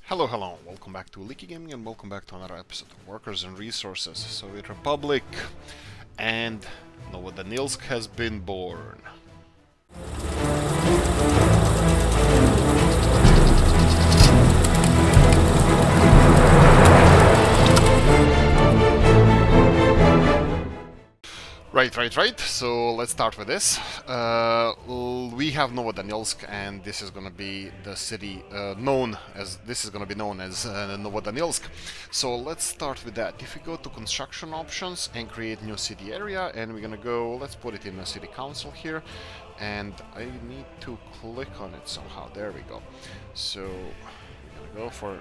Hello, welcome back to Oolykee Gaming and welcome back to another episode of Workers and Resources, Soviet Republic, and Novodanilsk has been born. Right. So let's start with this. We have Novodanilsk, and this is gonna be the city known as Novodanilsk. So let's start with that. If we go to construction options and create new city area, and we're gonna go, let's put it in the city council here, and I need to click on it somehow. There we go. So we're gonna go for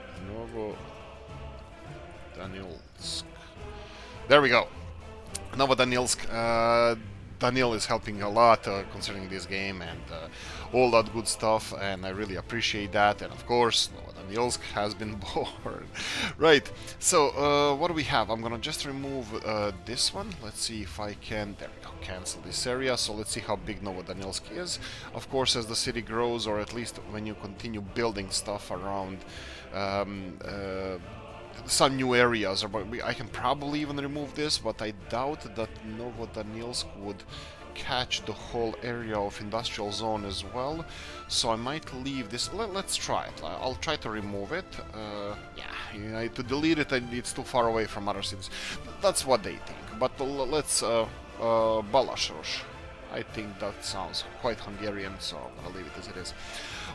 Novodanilsk. There we go. Novodanilsk. Daniel is helping a lot concerning this game and all that good stuff, and I really appreciate that. And of course, Novodanilsk has been born. Right, so what do we have? I'm gonna just remove this one. Let's see if I can, there we go, cancel this area. So let's see how big Novodanilsk is. Of course, as the city grows, or at least when you continue building stuff around some new areas, or I can probably even remove this, but I doubt that Novodanilsk would catch the whole area of industrial zone as well, so I might leave this. Let's try it. I'll try to remove it. To delete it, it's too far away from other cities. That's what they think, but let's Balasros. I think that sounds quite Hungarian, so I'm gonna leave it as it is.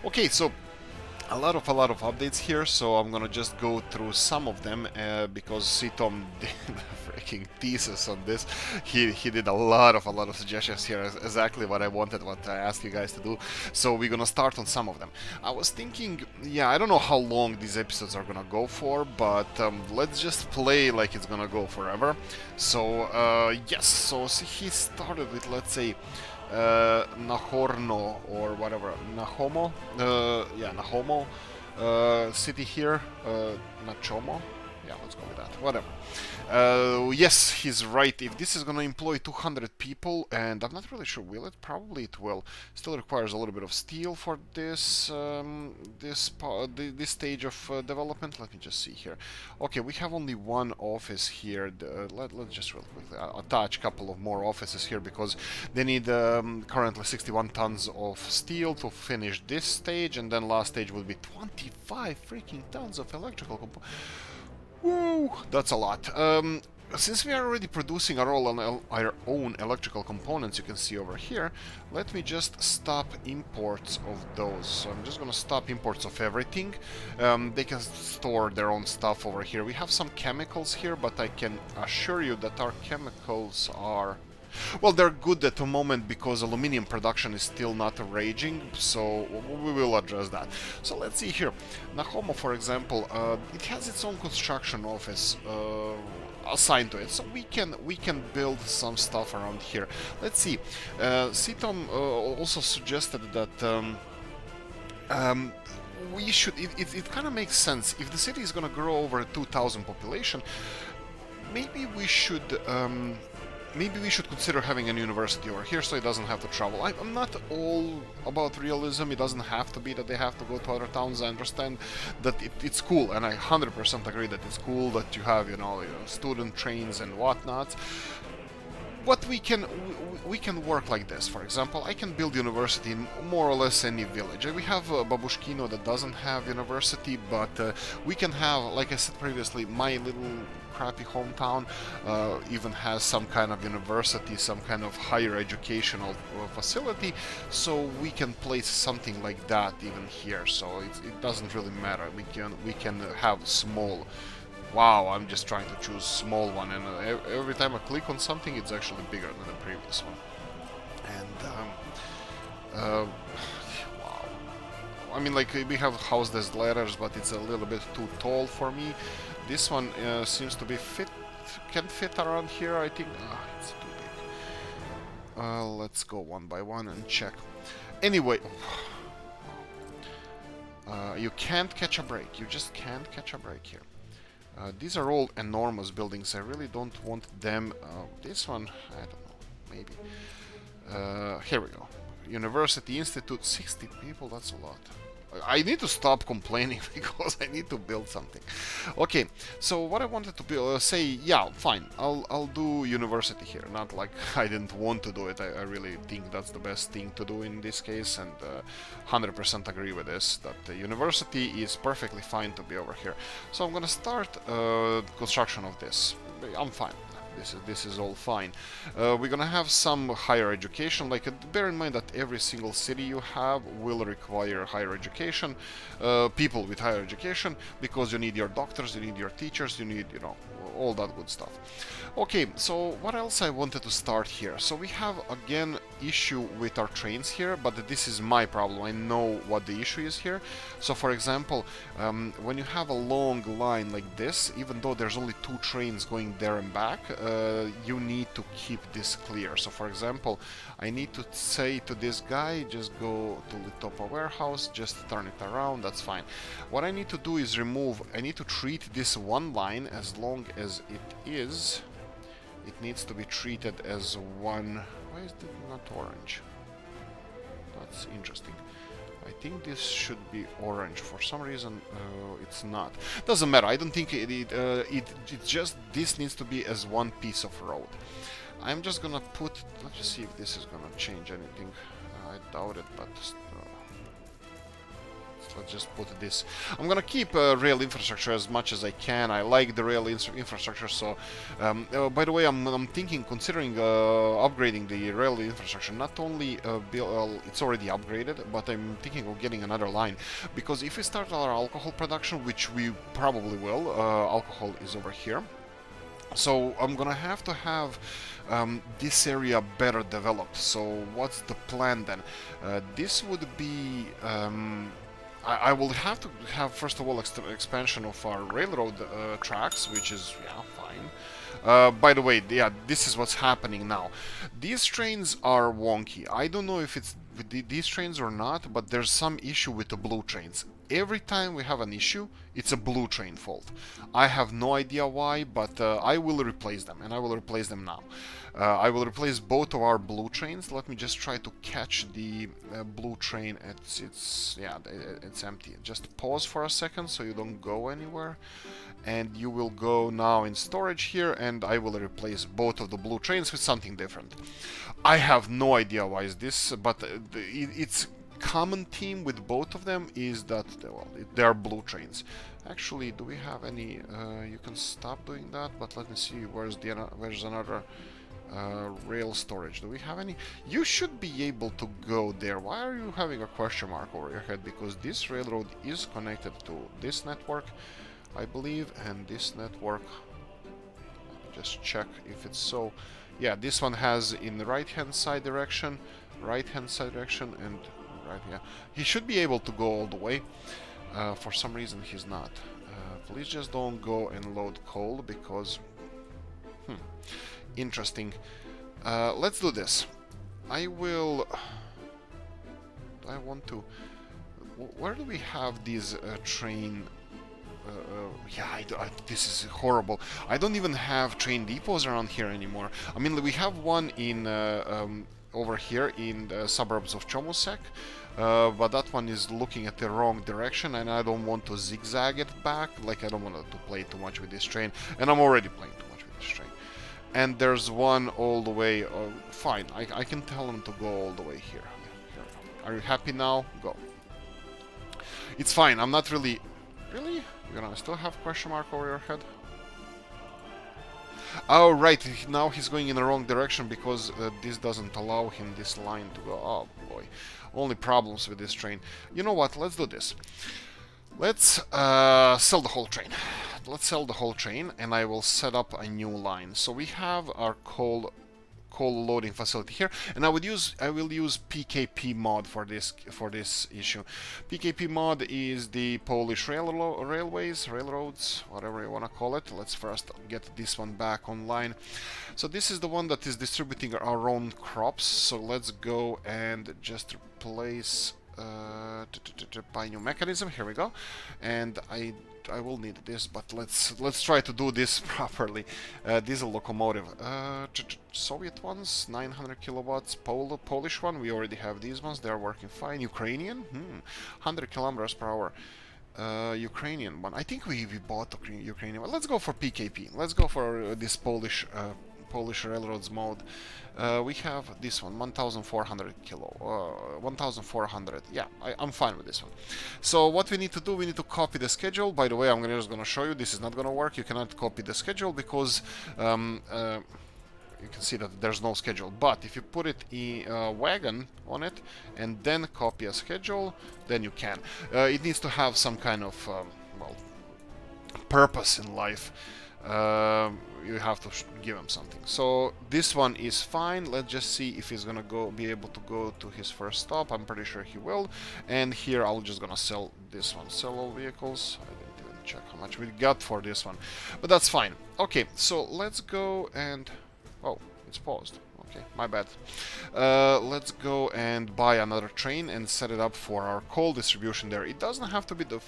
Okay, so a lot of updates here, so I'm gonna just go through some of them because Sitom did a freaking thesis on this. He did a lot of suggestions here, exactly what I wanted, what I asked you guys to do. So we're gonna start on some of them. I was thinking, yeah, I don't know how long these episodes are gonna go for, but let's just play like it's gonna go forever. So yes, so he started with, let's say, Nahorno or whatever, Nahomo, Nahomo city here, Nachomo, yeah, let's go with that, whatever. Yes, he's right. If this is gonna employ 200 people, and I'm not really sure, will it? Probably it will. Still requires a little bit of steel for this this stage of development. Let me just see here. Okay, we have only one office here. Let's just real quickly attach a couple of more offices here because they need currently 61 tons of steel to finish this stage, and then last stage will be 25 freaking tons of electrical components. Whoa, that's a lot. Since we are already producing our own electrical components, you can see over here, let me just stop imports of those. So I'm just gonna stop imports of everything. They can store their own stuff over here. We have some chemicals here, but I can assure you that our chemicals are... well, they're good at the moment because aluminum production is still not raging, so we will address that. So let's see here. Nahomo, for example, it has its own construction office assigned to it, so we can build some stuff around here. Let's see. Sitom also suggested that we should. It kind of makes sense if the city is gonna grow over 2,000 population. Maybe we should. Maybe we should consider having a university over here so it doesn't have to travel. I'm not all about realism. It doesn't have to be that they have to go to other towns. I understand that it's cool, and I 100% agree that it's cool that you have, student trains and whatnot. But we can work like this. For example, I can build university in more or less any village. We have Babushkino that doesn't have university, but we can have, like I said previously, my little crappy hometown even has some kind of university, some kind of higher educational facility, so we can place something like that even here. So it doesn't really matter. We can have small. Wow, I'm just trying to choose small one, and every time I click on something, it's actually bigger than the previous one. And wow, I mean, like, we have house as letters, but it's a little bit too tall for me. This one seems to be can fit around here. I think it's too big. Let's go one by one and check. Anyway, you can't catch a break. You just can't catch a break here. These are all enormous buildings. I really don't want them. This one, I don't know, maybe. Here we go. University Institute, 60 people, that's a lot. I need to stop complaining because I need to build something. Okay, so what I wanted to build, say, yeah, fine, I'll do university here. Not like I didn't want to do it. I really think that's the best thing to do in this case, and 100% agree with this, that the university is perfectly fine to be over here. So I'm gonna start construction of this. I'm fine. This is all fine. We're gonna have some higher education. Like, bear in mind that every single city you have will require higher education, people with higher education, because you need your doctors, you need your teachers, you need, you know, all that good stuff. Okay, so what else I wanted to start here? So we have again issue with our trains here, but this is my problem. I know what the issue is here. So for example, when you have a long line like this, even though there's only 2 trains going there and back, you need to keep this clear. So for example, I need to say to this guy, just go to the top of warehouse, just turn it around, that's fine. What I need to do is I need to treat this one line, as long as it needs to be treated as one. Why is it not orange? That's interesting. I think this should be orange. For some reason, it's not. Doesn't matter. I don't think it just, this needs to be as one piece of road. I'm just gonna put. Let's just see if this is gonna change anything. I doubt it, but let's just put this. I'm gonna keep rail infrastructure as much as I can. I like the rail infrastructure. So, by the way, I'm thinking, considering upgrading the rail infrastructure. Not only it's already upgraded, but I'm thinking of getting another line, because if we start our alcohol production, which we probably will, alcohol is over here. So I'm gonna have to have this area better developed. So what's the plan then? This would be. I will have to have, first of all, expansion of our railroad tracks, which is, yeah, fine. By the way, yeah, this is what's happening now. These trains are wonky. I don't know if it's with these trains or not, but there's some issue with the blue trains. Every time we have an issue, it's a blue train fault. I have no idea why, but I will replace them, and I will replace them now. I will replace both of our blue trains. Let me just try to catch the blue train. It's empty. Just pause for a second so you don't go anywhere. And you will go now in storage here, and I will replace both of the blue trains with something different. I have no idea why is this, but it's common theme with both of them is that, well, they are blue trains. Actually, do we have any? You can stop doing that, but let me see. Where's another rail storage? Do we have any? You should be able to go there. Why are you having a question mark over your head? Because this railroad is connected to this network, I believe, and this network. Let me just check if it's so. Yeah, this one has in the right-hand side direction, and right here. He should be able to go all the way. For some reason, he's not. Please just don't go and load coal, because interesting. Let's do this. I want to. Where do we have these train? This is horrible. I don't even have train depots around here anymore. I mean, we have one in over here in the suburbs of Chomosek, but that one is looking at the wrong direction, and I don't want to zigzag it back. Like, I don't want to play too much with this train, and I'm already playing too much with this train. And there's one all the way. Fine, I can tell them to go all the way here. Here we go. Are you happy now? Go. It's fine. I'm not really. Really? You're gonna still have question mark over your head? Oh, right. Now he's going in the wrong direction because this doesn't allow him this line to go. Oh, boy. Only problems with this train. You know what? Let's do this. Let's sell the whole train. Let's sell the whole train, and I will set up a new line. So we have our coal loading facility here, and I will use PKP mod for this issue. PKP mod is the Polish railroads, whatever you want to call it. Let's first get this one back online. So this is the one that is distributing our own crops. So let's go and just replace Buy new mechanism. Here we go. And I will need this, but let's try to do this properly. Diesel locomotive. Soviet ones, 900 kilowatts. Polish one, we already have these ones. They are working fine. Ukrainian, 100 kilometers per hour. Ukrainian one. I think we bought the Ukrainian one. Let's go for PKP. Let's go for this Polish railroads mode. We have this one, 1,400 kilo, 1,400. Yeah, I'm fine with this one. So what we need to do, we need to copy the schedule. By the way, I'm just gonna show you. This is not gonna work. You cannot copy the schedule because you can see that there's no schedule. But if you put it in wagon on it and then copy a schedule, then you can. It needs to have some kind of well, purpose in life. You have to give him something. So this one is fine. Let's just see if he's gonna be able to go to his first stop. I'm pretty sure he will. And here I'll just gonna sell this one. Sell all vehicles. I didn't even check how much we got for this one, but that's fine. Okay, so let's go and oh, it's paused. Okay, my bad. Let's go and buy another train and set it up for our coal distribution there. It doesn't have to be the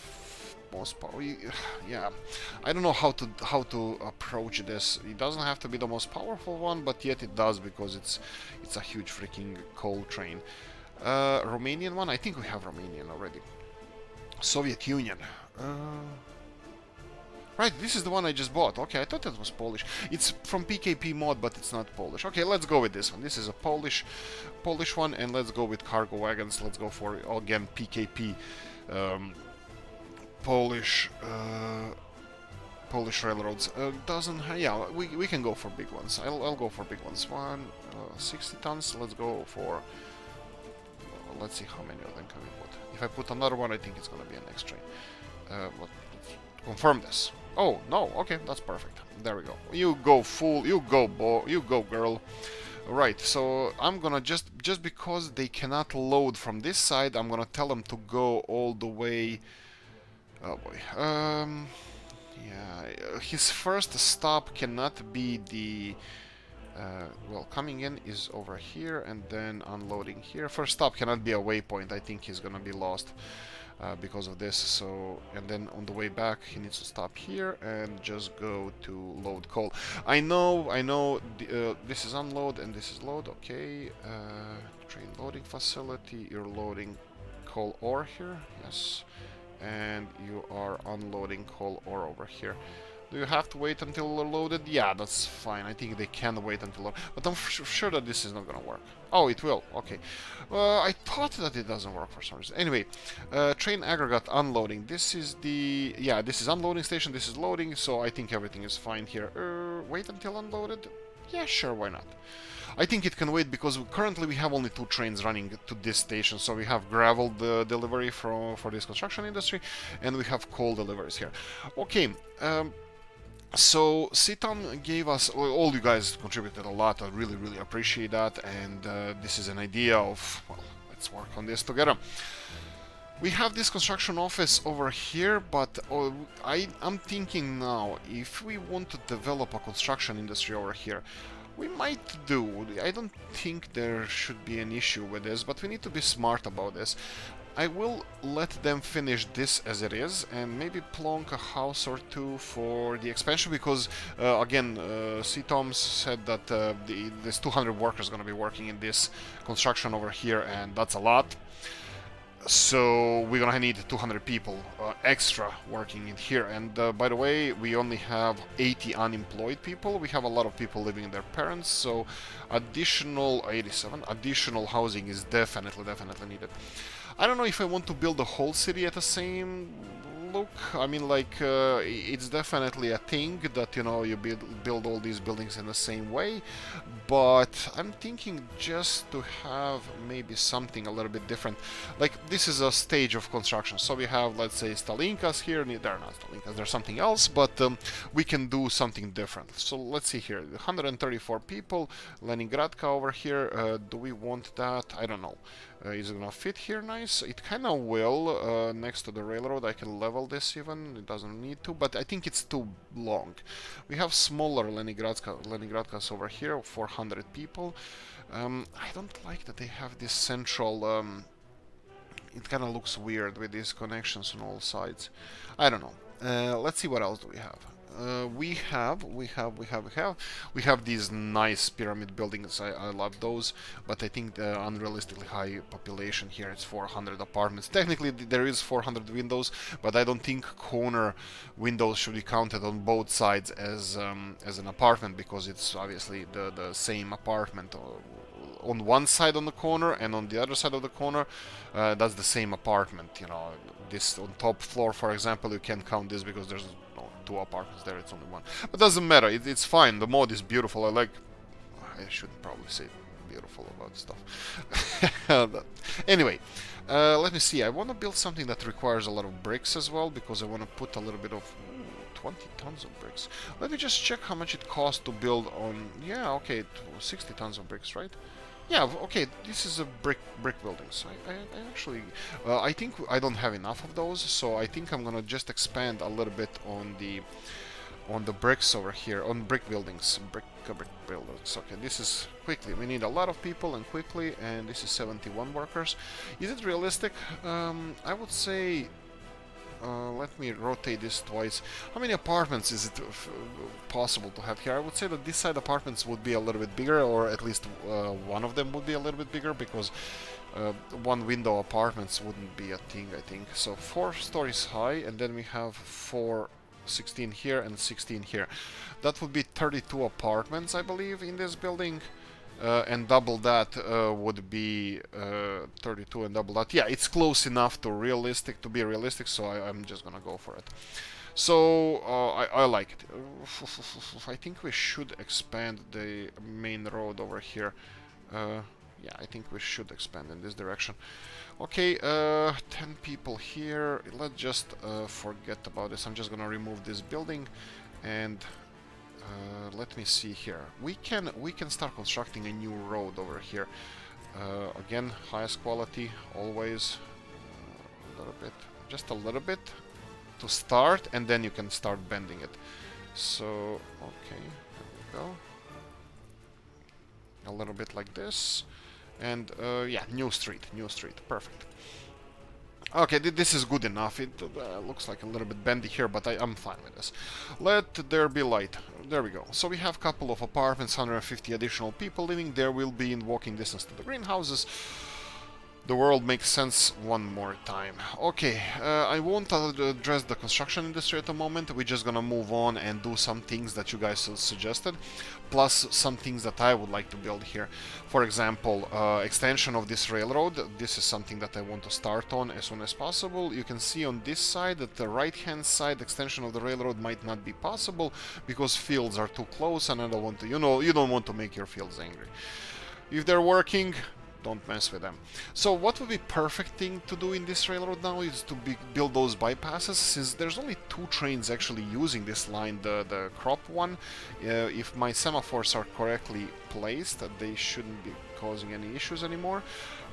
most power. Yeah, I don't know how to approach this. It doesn't have to be the most powerful one, but yet it does because it's a huge freaking coal train. Romanian one. I think we have Romanian already. Soviet Union. Right, this is the one I just bought. Okay, I thought that was Polish. It's from PKP mod, but it's not Polish. Okay, let's go with this one. This is a Polish one, and let's go with cargo wagons. Let's go for again PKP. Polish railroads doesn't. Yeah, we can go for big ones. I'll go for big ones. 60 tons. Let's go for. Let's see how many of them can we put. If I put another one, I think it's gonna be an extra. Let's confirm this. Oh no. Okay, that's perfect. There we go. You go fool. You go you go girl. Right, so I'm gonna just because they cannot load from this side, I'm gonna tell them to go all the way. Oh boy. Yeah, his first stop cannot be the. Well, coming in is over here, and then unloading here. First stop cannot be a waypoint. I think he's gonna be lost because of this. So, and then on the way back, he needs to stop here and just go to load coal. I know. This is unload and this is load. Okay. Train loading facility. You're loading coal ore here. Yes. And you are unloading coal ore over here. Do you have to wait until they're loaded? Yeah, that's fine. I think they can wait until... But I'm sure that this is not gonna work. Oh, it will. Okay. I thought that it doesn't work for some reason. Anyway, train aggregate unloading. This is the... Yeah, this is unloading station. This is loading. So I think everything is fine here. Wait until unloaded? Yeah, sure, why not? I think it can wait because currently we have only 2 trains running to this station. So we have gravel delivery for this construction industry, and we have coal deliveries here. Okay. So Sitam gave us, all you guys contributed a lot. I really appreciate that, and this is an idea of, well, let's work on this together. We have this construction office over here, but I'm thinking now, if we want to develop a construction industry over here, we might do. I don't think there should be an issue with this, but we need to be smart about this. I will let them finish this as it is, and maybe plonk a house or 2 for the expansion, because again, C-Toms said that there's 200 workers going to be working in this construction over here, and that's a lot. So we're gonna need 200 people extra working in here. And by the way, we only have 80 unemployed people. We have a lot of people living with their parents, so additional 87 additional housing is definitely needed. I don't know if I want to build the whole city at the same look. I mean, like, it's definitely a thing that, you know, you build all these buildings in the same way, but I'm thinking just to have maybe something a little bit different. Like, this is a stage of construction, so we have, let's say, Stalinkas here. They're not Stalinkas, they're something else, but we can do something different. So let's see here, 134 people, Leningradka over here. Do we want that? I don't know. Is it gonna fit here nice? It kinda will, next to the railroad. I can level this even, it doesn't need to, but I think it's too long. We have smaller Leningradkas over here, 400 people. I don't like that they have this central, it kind of looks weird with these connections on all sides. I don't know. Let's see what else do we have. We have these nice pyramid buildings. I love those, but I think the unrealistically high population here is 400 apartments. Technically, there is 400 windows, but I don't think corner windows should be counted on both sides as an apartment, because it's obviously the same apartment. On one side on the corner and on the other side of the corner, that's the same apartment. You know, this on top floor, for example, you can't count this because there's two apartments there, it's only one. But doesn't matter, it's fine. The mod is beautiful. I shouldn't probably say beautiful about stuff. Anyway, let me see. I want to build something that requires a lot of bricks as well, because I want to put a little bit of 20 tons of bricks. Let me just check how much it costs to build on. Yeah, okay, 60 tons of bricks, right? Yeah, okay, this is a brick buildings. I actually, I think I don't have enough of those, so I think I'm gonna just expand a little bit on the bricks over here, on brick buildings, brick buildings. Okay, this is quickly. We need a lot of people and quickly, and this is 71 workers. Is it realistic? I would say. Let me rotate this twice. How many apartments is it possible to have here? I would say that this side apartments would be a little bit bigger, or at least one of them would be a little bit bigger, because one window apartments wouldn't be a thing, I think. So 4 stories high, and then we have 16 here and 16 here. That would be 32 apartments, I believe, in this building. And double that would be 32, and double that. Yeah, it's close enough to be realistic, so I'm just gonna go for it. So I like it. I think we should expand the main road over here. Yeah, I think we should expand in this direction. Okay, 10 people here. Let's just forget about this. I'm just gonna remove this building, and let me see here. We can start constructing a new road over here. Again, highest quality always. A little bit, just a little bit to start, and then you can start bending it. So okay, there we go. A little bit like this, and yeah, new street, perfect. Okay, this is good enough. It looks like a little bit bendy here, but I'm fine with this. Let there be light. There we go. So we have a couple of apartments, 150 additional people living there. Will be in walking distance to the greenhouses. The world makes sense one more time. Okay, I won't address the construction industry at the moment. We're just gonna move on and do some things that you guys suggested, plus some things that I would like to build here. For example, extension of this railroad. This is something that I want to start on as soon as possible. You can see on this side that the right-hand side extension of the railroad might not be possible because fields are too close, and I don't want to, you don't want to make your fields angry. If they're working, don't mess with them. So what would be perfect thing to do in this railroad now is to build those bypasses, since there's only 2 trains actually using this line, the crop one. If my semaphores are correctly placed, they shouldn't be causing any issues anymore.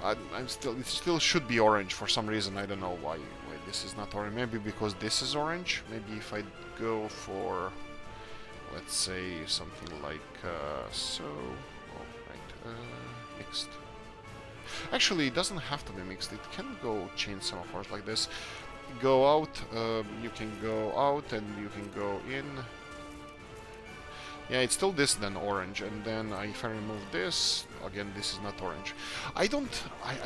It still should be orange for some reason. I don't know why this is not orange. Maybe because this is orange. Maybe if I go for, let's say, something like mixed. Actually, it doesn't have to be mixed. It can go chain semaphores like this. Go out, you can go out, and you can go in. Yeah, it's still this, then orange, and then if I remove this, again, this is not orange. I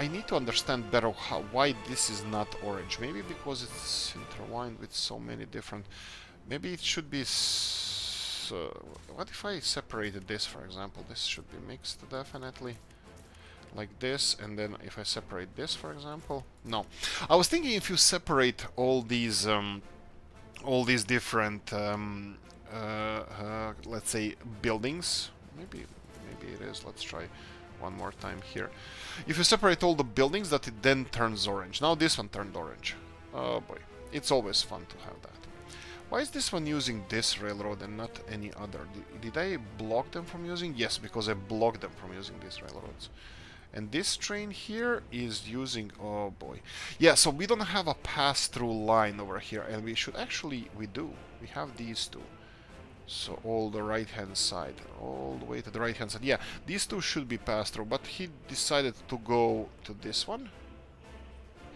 need to understand better why this is not orange. Maybe because it's intertwined with so many different. Maybe it should be. What if I separated this, for example? This should be mixed, definitely. Like this, and then if I separate this, for example, no. I was thinking if you separate all these different, let's say, buildings. Maybe it is. Let's try one more time here. If you separate all the buildings, that it then turns orange. Now this one turned orange. Oh boy, it's always fun to have that. Why is this one using this railroad and not any other? Did I block them from using? Yes, because I blocked them from using these railroads. And this train here is using, oh boy. Yeah, so we don't have a pass-through line over here, and we should actually, we do. We have these two. So all the right-hand side, all the way to the right-hand side. Yeah, these two should be passed through, but he decided to go to this one.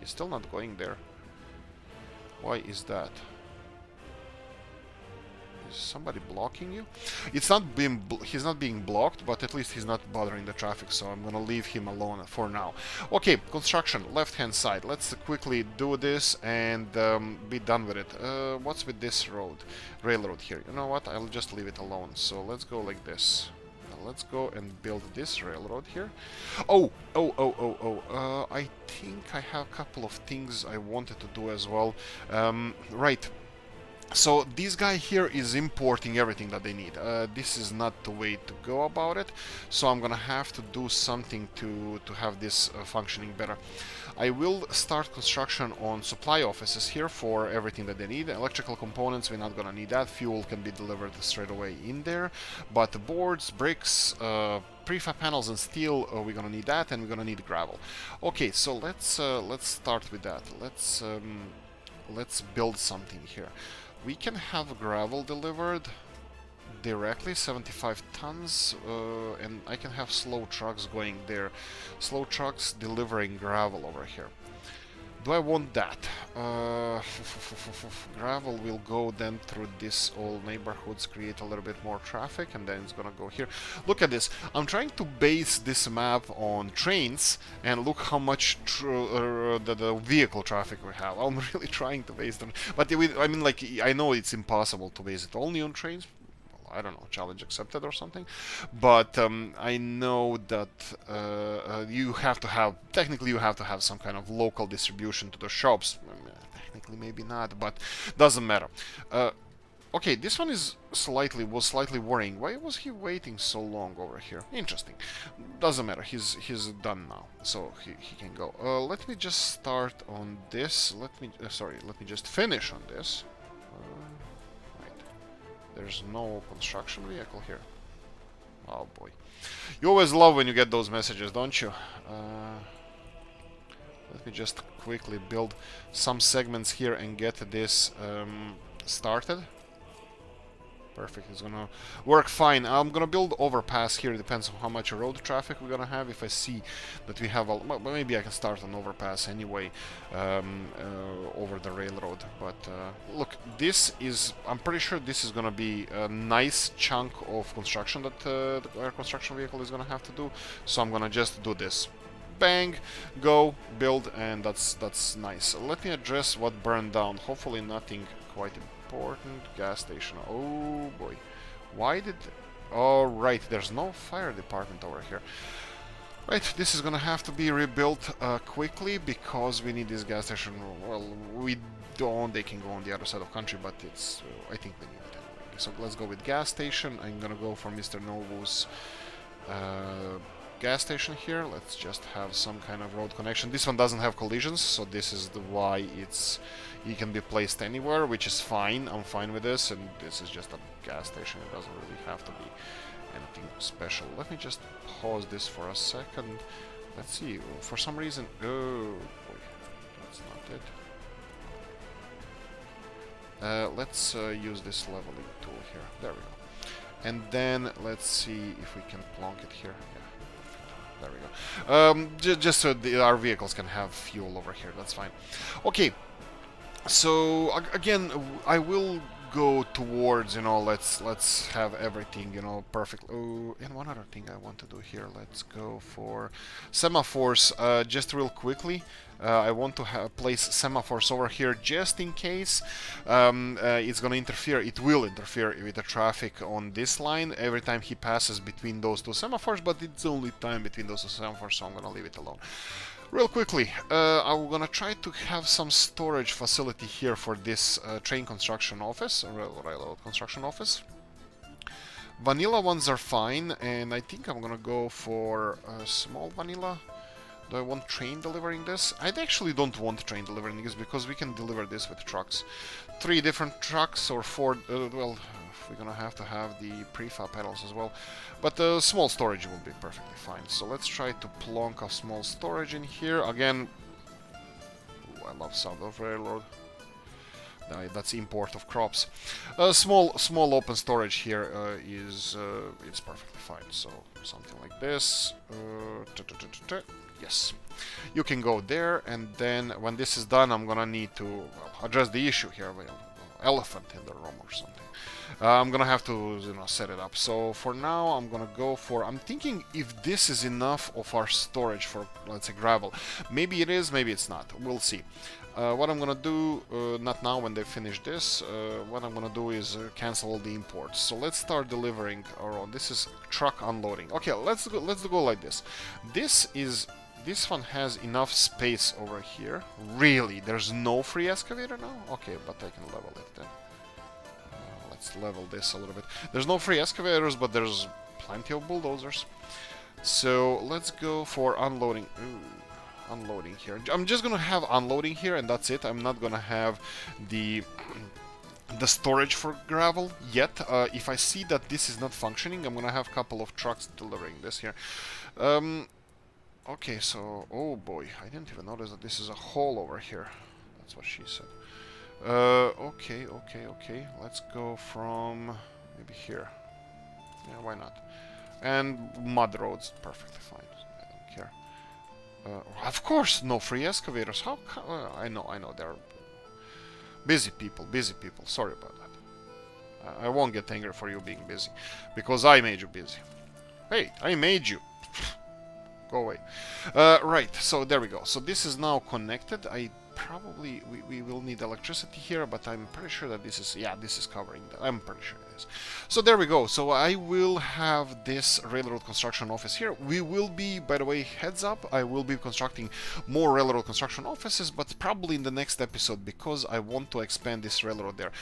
He's still not going there. Why is that? Is somebody blocking you? It's not being he's not being blocked, but at least he's not bothering the traffic, so I'm gonna leave him alone for now. Okay, construction, left-hand side. Let's quickly do this and be done with it. What's with this road? Railroad here. You know what? I'll just leave it alone. So let's go like this. Let's go and build this railroad here. I think I have a couple of things I wanted to do as well. Right. So this guy here is importing everything that they need. This is not the way to go about it. So I'm gonna have to do something to have this functioning better. I will start construction on supply offices here for everything that they need. Electrical components, we're not gonna need that. Fuel can be delivered straight away in there. But the boards, bricks, prefab panels and steel, we're gonna need that, and we're gonna need gravel. Okay, so let's start with that. Let's build something here. We can have gravel delivered directly, 75 tons, and I can have slow trucks going there. Slow trucks delivering gravel over here. Do I want that? Gravel will go then through this old neighborhoods, create a little bit more traffic, and then it's gonna go here. Look at this. I'm trying to base this map on trains, and look how much the vehicle traffic we have. I'm really trying to base them, but I mean, like, I know it's impossible to base it only on trains. I don't know, challenge accepted or something, but I know that you have to have, technically you have to have some kind of local distribution to the shops. Technically maybe not, but doesn't matter. Okay, this one is was slightly worrying. Why was he waiting so long over here? Interesting. Doesn't matter, he's done now, so he can go. Let me just start on this. Let me just finish on this. There's no construction vehicle here. Oh boy. You always love when you get those messages, don't you? Let me just quickly build some segments here and get this started. Perfect, it's gonna work fine. I'm gonna build overpass here. It depends on how much road traffic we're gonna have. If I see that we have well, maybe I can start an overpass anyway over the railroad. But look, this is, I'm pretty sure this is gonna be a nice chunk of construction that our construction vehicle is gonna have to do. So I'm gonna just do this. Bang, go, build, and that's nice. Let me address what burned down. Hopefully nothing quite important. Gas station. Oh boy. Why did... Oh, right, there's no fire department over here. Right, this is gonna have to be rebuilt quickly because we need this gas station. Well, we don't. They can go on the other side of the country, but it's... I think we need it anyway. So let's go with gas station. I'm gonna go for Mr. Novu's gas station here. Let's just have some kind of road connection. This one doesn't have collisions, so this is why it can be placed anywhere, which is fine. I'm fine with this, and this is just a gas station. It doesn't really have to be anything special. Let me just pause this for a second. Let's see. For some reason, oh boy, that's not it. Let's use this leveling tool here. There we go. And then let's see if we can plonk it here. Yeah. There we go. Just so our vehicles can have fuel over here. That's fine. Okay. So again, I will go towards, you know, let's have everything, you know, perfect. Oh, and one other thing I want to do here. Let's go for semaphores. Just real quickly. I want to place semaphores over here just in case it's going to interfere. It will interfere with the traffic on this line every time he passes between those two semaphores, but it's only time between those two semaphores, so I'm going to leave it alone. Real quickly, I'm going to try to have some storage facility here for this train construction office, or railroad construction office. Vanilla ones are fine, and I think I'm going to go for small vanilla. Do I want train delivering this? I actually don't want train delivering this because we can deliver this with trucks. 3 different trucks or 4, well, we're gonna have to have the prefab panels as well. But small storage will be perfectly fine. So let's try to plonk a small storage in here. Again, ooh, I love sound of railroad. That's import of crops. Small open storage here it's perfectly fine. So something like this. Yes. You can go there, and then when this is done, I'm gonna need to address the issue here. Well, elephant in the room or something. I'm gonna have to, set it up. So for now, I'm gonna go for. I'm thinking if this is enough of our storage for, let's say, gravel. Maybe it is, maybe it's not. We'll see. What I'm gonna do, not now when they finish this. What I'm gonna do is cancel all the imports. So let's start delivering our own. This is truck unloading. Okay, let's go. Let's go like this. This one has enough space over here. Really? There's no free excavator now? Okay, but I can level it then. Let's level this a little bit. There's no free excavators, but there's plenty of bulldozers. So let's go for unloading. Ooh, unloading here. I'm just gonna have unloading here, and that's it. I'm not gonna have the storage for gravel yet. If I see that this is not functioning, I'm gonna have a couple of trucks delivering this here. Okay, so, oh boy, I didn't even notice that this is a hole over here. That's what she said. Okay. Let's go from maybe here. Yeah, why not? And mud roads, perfectly fine. I don't care. Of course, no free excavators. How? I know. They're busy people. Sorry about that. I won't get angry for you being busy, because I made you busy. Hey, I made you. Go away. Right, so there we go. So this is now connected. We will need electricity here, but I'm pretty sure that this is covering that. I'm pretty sure it is. So there we go. So I will have this railroad construction office here. We will be, by the way, heads up, I will be constructing more railroad construction offices, but probably in the next episode, because I want to expand this railroad there.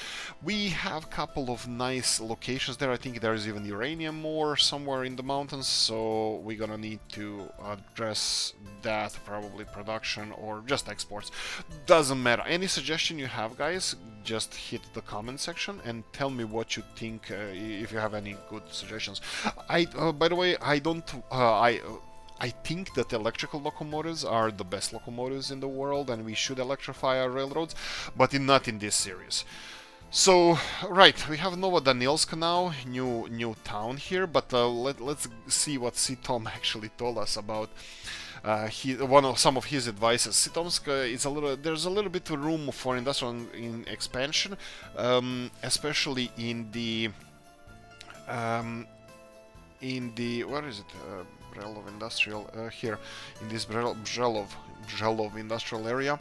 We have a couple of nice locations there. I think there is even uranium ore somewhere in the mountains, so we're gonna need to address that, probably production or just exports. Doesn't matter. Any suggestion you have, guys, just hit the comment section and tell me what you think, if you have any good suggestions. By the way, I think that electrical locomotives are the best locomotives in the world, and we should electrify our railroads, but not in this series. So, right, we have Nova Danilska now, new town here, but let's see what Sitom actually told us about some of his advices. Sitomsk is there's a little bit of room for industrial expansion, especially in the what is it? Brelov industrial here in this Brelov industrial area.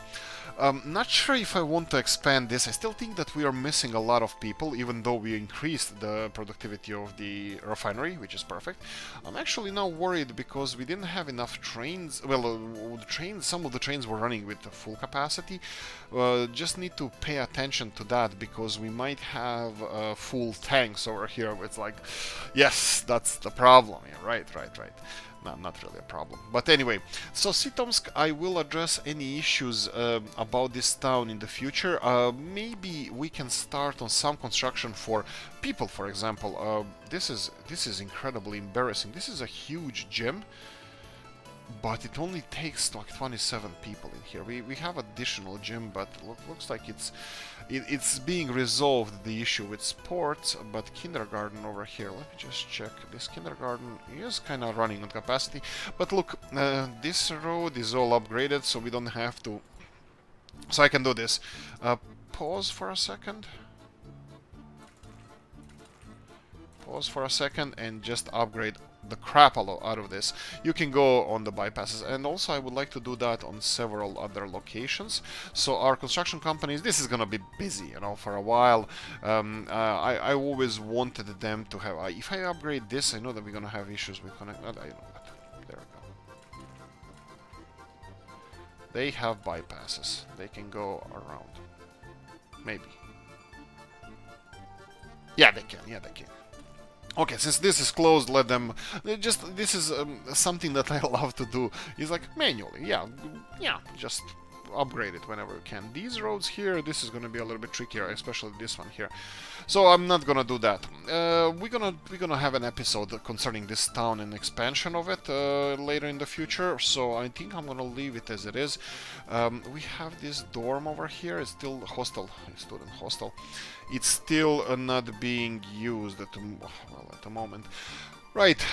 Not sure if I want to expand this. I still think that we are missing a lot of people, even though we increased the productivity of the refinery, which is perfect. I'm actually now worried because we didn't have enough trains. Well, some of the trains were running with full capacity. Just need to pay attention to that, because we might have full tanks over here. It's like, yes, that's the problem. Yeah, right. Not really a problem. But anyway, so Sitomsk, I will address any issues about this town in the future. Maybe we can start on some construction for people, for example. This is incredibly embarrassing. This is a huge gym, but it only takes like 27 people in here. We have additional gym, but looks like it's being resolved, the issue with sports. But kindergarten over here, let me just check. This kindergarten is kind of running on capacity, but look, this road is all upgraded, so we don't have to. So I can do this. Pause for a second and just upgrade the crap out of this. You can go on the bypasses, and also I would like to do that on several other locations. So our construction companies, this is gonna be busy, for a while. I always wanted them to have. If I upgrade this, I know that we're gonna have issues with connect. I know that. There we go. They have bypasses. They can go around. Maybe. Yeah, they can. Okay, since this is closed, let them this is something that I love to do. Is like manually, yeah, just upgrade it whenever you can. These roads here, this is gonna be a little bit trickier, especially this one here. So I'm not gonna do that. We're gonna have an episode concerning this town and expansion of it later in the future. So I think I'm gonna leave it as it is. We have this dorm over here. It's still hostel, student hostel. It's still not being used at the moment. Right,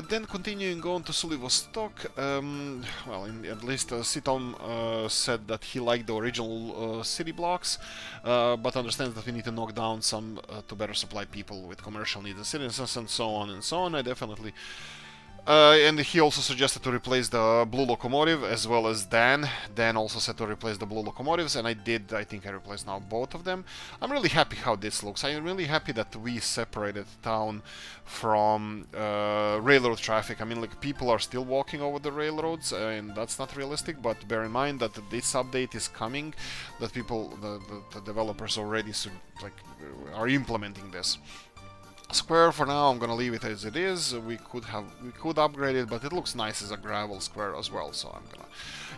then continuing on to Vladivostok, well, at least Sitom said that he liked the original city blocks, but understands that we need to knock down some to better supply people with commercial needs and citizens and so on and so on. I definitely... and he also suggested to replace the blue locomotive as well as Dan. Dan also said to replace the blue locomotives, and I did. I think I replaced now both of them. I'm really happy how this looks. I'm really happy that we separated town from railroad traffic. I mean, like, people are still walking over the railroads, and that's not realistic, but bear in mind that this update is coming, that people, the developers already are implementing this. Square for now, I'm gonna leave it as it is. We could upgrade it, but it looks nice as a gravel square as well, so I'm gonna...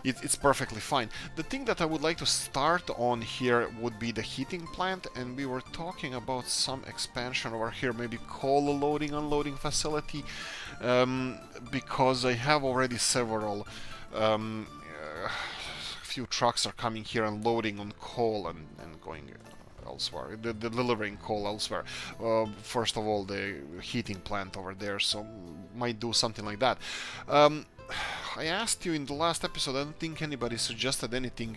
It's perfectly fine. The thing that I would like to start on here would be the heating plant, and we were talking about some expansion over here, maybe coal loading, unloading facility, because I have already several... few trucks are coming here and loading on coal and going... elsewhere, delivering coal elsewhere. First of all, the heating plant over there, so might do something like that. I asked you in the last episode, I don't think anybody suggested anything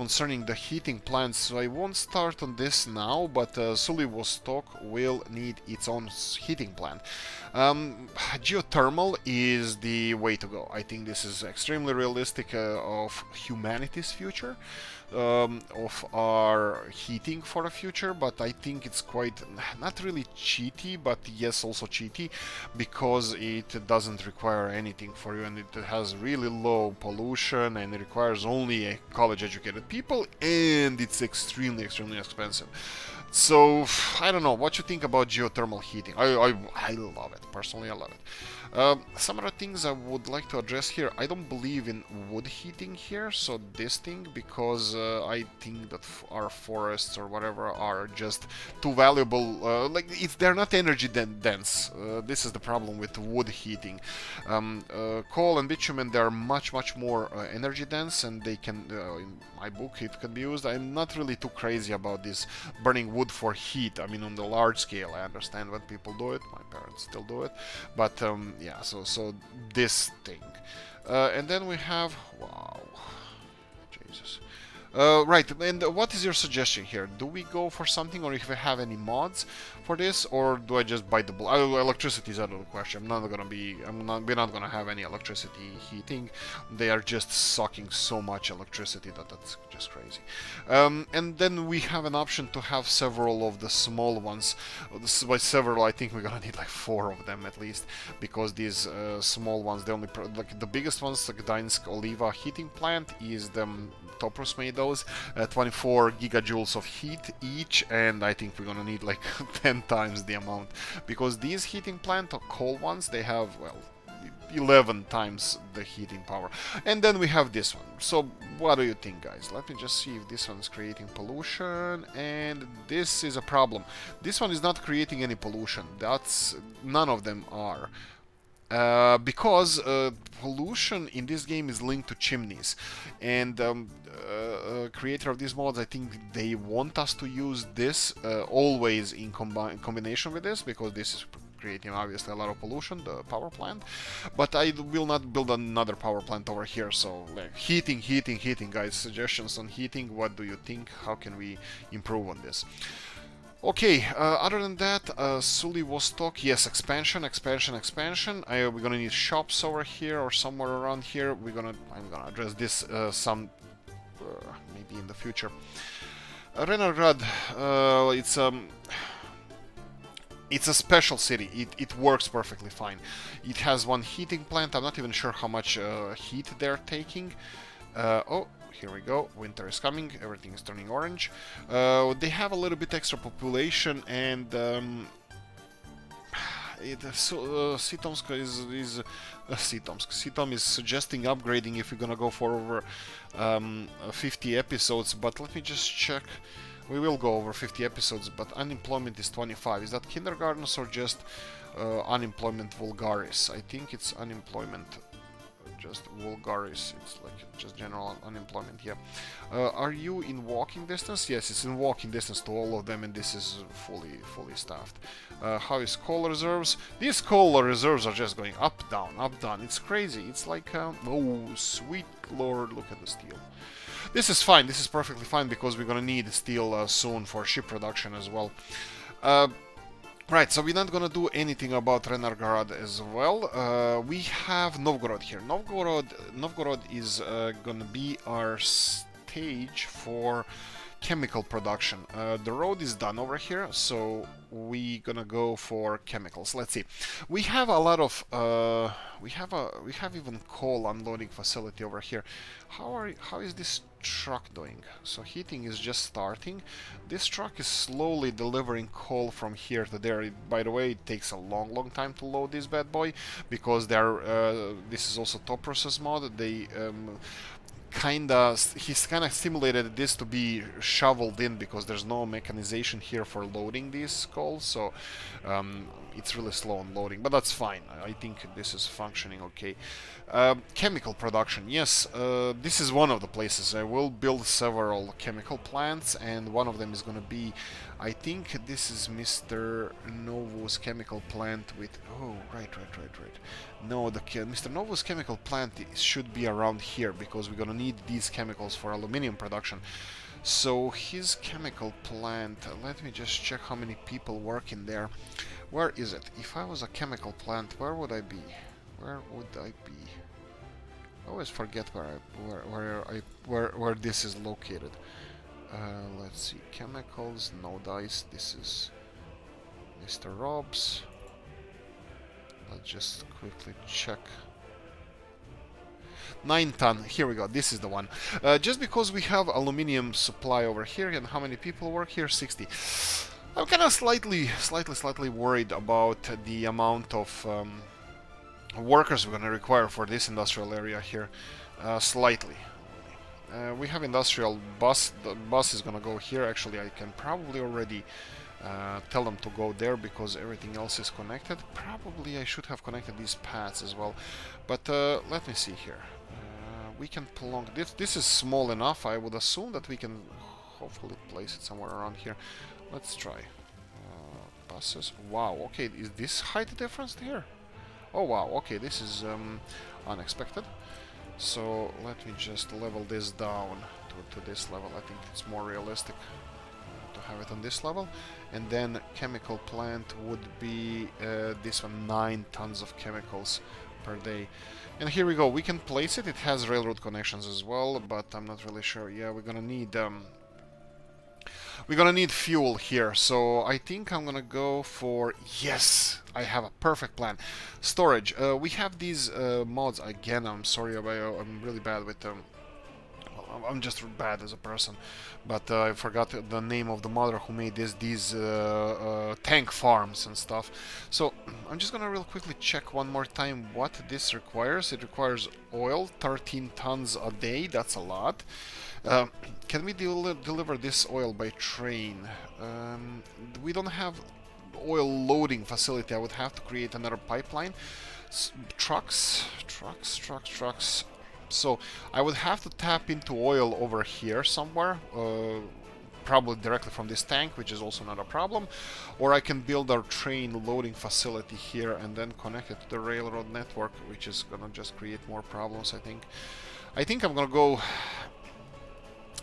concerning the heating plants, so I won't start on this now, but Vladivostok will need its own heating plant. Geothermal is the way to go. I think this is extremely realistic of humanity's future. Of our heating for the future, but I think it's quite not really cheaty, but yes, also cheaty, because it doesn't require anything for you, and it has really low pollution, and it requires only college-educated people, and it's extremely expensive. So I don't know what you think about geothermal heating. I love it personally. I love it. Some other things I would like to address here. I don't believe in wood heating here, so this thing, because I think that our forests or whatever are just too valuable. They're not energy dense. This is the problem with wood heating. Coal and bitumen, they are much more energy dense, and they can, in my book, it can be used. I'm not really too crazy about this burning wood for heat. I mean, on the large scale, I understand when people do it. My parents still do it, but yeah, so this thing, and then we have, wow, Jesus. Right, and what is your suggestion here? Do we go for something, or if we have any mods for this, or do I just bite the bullet? Electricity is out of the question. We're not gonna have any electricity heating. They are just sucking so much electricity that's just crazy. And then we have an option to have several of the small ones. By several, I think we're gonna need like 4 of them at least, because these small ones, they only like the biggest ones, like Gdańsk Oliva heating plant, is the Toprus made those 24 gigajoules of heat each, and I think we're gonna need like 10 times the amount, because these heating plant or coal ones, they have, well, 11 times the heating power. And then we have this one. So what do you think, guys? Let me just see if this one's creating pollution, and this is a problem. This one is not creating any pollution. None of them are. Because pollution in this game is linked to chimneys, and creator of these mods, I think they want us to use this always in combination with this, because this is creating obviously a lot of pollution, the power plant. But I will not build another power plant over here. So like, heating, guys. Suggestions on heating. What do you think? How can we improve on this? Okay, other than that, Vladivostok, yes, expansion. We're gonna need shops over here or somewhere around here. I'm gonna address this maybe in the future. Renograd, it's a special city. It works perfectly fine. It has one heating plant. I'm not even sure how much heat they're taking. Oh, here we go. Winter is coming. Everything is turning orange. They have a little bit extra population, and Sitom is suggesting upgrading if we're gonna go for over 50 episodes. But let me just check. We will go over 50 episodes, but unemployment is 25. Is that kindergartens or just unemployment vulgaris? I think it's unemployment just vulgaris. It's like just general unemployment. Yeah. Are you in walking distance? Yes, it's in walking distance to all of them, and this is fully staffed. How is coal reserves? These coal reserves are just going up, down, up, down. It's crazy. It's like, oh, sweet lord, look at the steel. This is fine. This is perfectly fine because we're gonna need steel soon for ship production as well. Right, so we're not gonna do anything about Renargrad as well. We have Novgorod here. Novgorod is gonna be our stage for chemical production. The road is done over here, so we gonna go for chemicals. Let's see. We have a lot of we have even coal unloading facility over here. How is this truck doing? So heating is just starting. This truck is slowly delivering coal from here to there. By the way, it takes a long time to load this bad boy because this is also top process mod. They he's kinda simulated this to be shoveled in because there's no mechanization here for loading these coals, so it's really slow on loading, but that's fine. I think this is functioning okay. Chemical production, yes, this is one of the places. I will build several chemical plants, and one of them is gonna be, I think this is Mr. Novo's chemical plant with, oh, right. No, Mr. Novo's chemical plant should be around here because we're gonna need these chemicals for aluminium production. So his chemical plant, let me just check how many people work in there. Where is it? If I was a chemical plant, where would I be? Where would I be? I always forget where this is located. Let's see, chemicals, no dice. This is Mr. Rob's. Let's just quickly check. 9 ton, here we go, this is the one. Just because we have aluminium supply over here, and how many people work here? 60. I'm kind of slightly worried about the amount of workers we're going to require for this industrial area here. Slightly. We have industrial bus. The bus is going to go here. Actually, I can probably already tell them to go there because everything else is connected. Probably I should have connected these paths as well. But let me see here. We can plonk this is small enough. I would assume that we can hopefully place it somewhere around here. Let's try. Buses. Wow, okay, is this height difference here? Oh wow, okay, this is unexpected. So let me just level this down to this level. I think it's more realistic to have it on this level. And then chemical plant would be this one, 9 tons of chemicals per day. And here we go, we can place it. It has railroad connections as well, but I'm not really sure. Yeah, we're gonna need fuel here, so I think I'm gonna go for, yes, I have a perfect plan. Storage. We have these mods again. I'm sorry about, I'm really bad with them. I'm just bad as a person, but I forgot the name of the modder who made these tank farms and stuff. So I'm just gonna real quickly check one more time what this requires. It requires oil, 13 tons a day. That's a lot. Can we deliver this oil by train? We don't have oil loading facility. I would have to create another pipeline. Trucks. So I would have to tap into oil over here somewhere, probably directly from this tank, which is also not a problem. Or I can build our train loading facility here and then connect it to the railroad network, which is gonna just create more problems, I think. I think I'm gonna go...